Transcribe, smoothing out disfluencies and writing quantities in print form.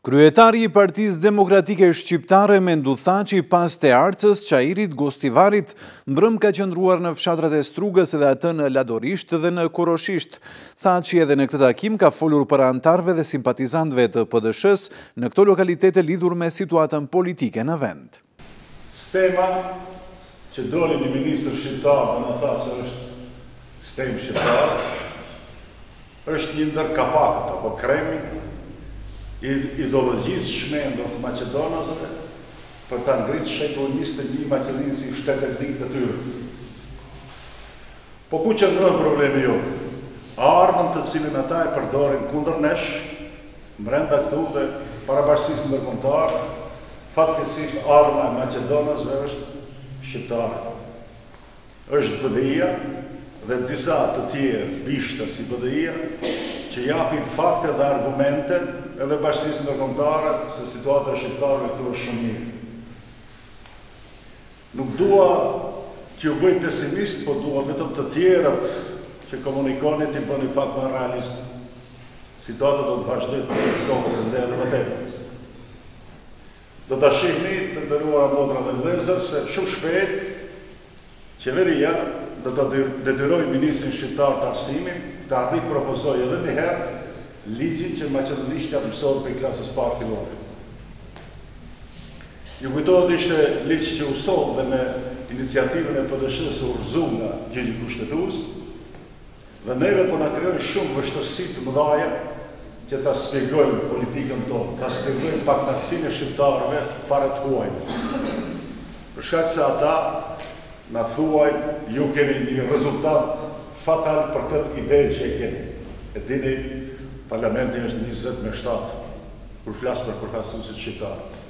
Kryetari i Partisë Demokratike Shqiptare Mendu Thaçi pas të Arcës, Çairit, Gostivarit, mbrëm ka qëndruar në fshatrat e Strugës edhe atë në Ladorisht dhe në Koroshisht. Thaçi edhe në këtë takim ka folur për antarëve dhe simpatizantëve të PD-s në këto lokalitete lidhur me situatën politike në vend. Stema që doli një ministër shqiptar dhe në tha se është stem shqiptar, është një ndër kapakët apo kremi ideologjisë shmendur të Maqedonasëve për ta ngritë shekullin 21 Maqedoninë si shtet e ditë të tyre. Po ku qëndron problemi jote? Armën të cilën ata e përdorin kundër nesh, brenda këtu dhe parabashkësisë ndërkombëtare, fatkeqësisht arma e Maqedonasëve është shqiptare. Është BDI-ja dhe disa të tjerë bishta si BDI-ja që japin fakte dhe argumente edhe bashkësisë ndërkombëtare se situata e shqiptarëve këtu është shumë mirë. Nuk dua t'ju bëj pesimist, po dua vetëm të tjerët që komunikoni t'i bëni pak më realist. Situata do të vazhdoj të përsohet edhe më tepër. Do ta shihni të nderuara motra dhe vëllezër se shumë shpejt qeveria do të detyrojë ministrin shqiptar të arsimit të arrit propozoj edhe një herë ligjin që maqedonishtja mësohet për klasës parë fillore. Ju kujtohet ishte ligj që u soll dhe me iniciativën e PD-s u urzu nga gjyqi kushtetues dhe neve po na krijojnë shumë vështirësi të mëdha që ta shpjegojmë politikën tonë, ta shpjegojmë paktësinë e shqiptarëve para të huajve. Për shkak se ata na thuajnë ju keni një rezultat fatal për këtë ide që e keni. E dini, Parlamenti është 20 me 7, kur flasë për përfaqësuesit shqiptarë.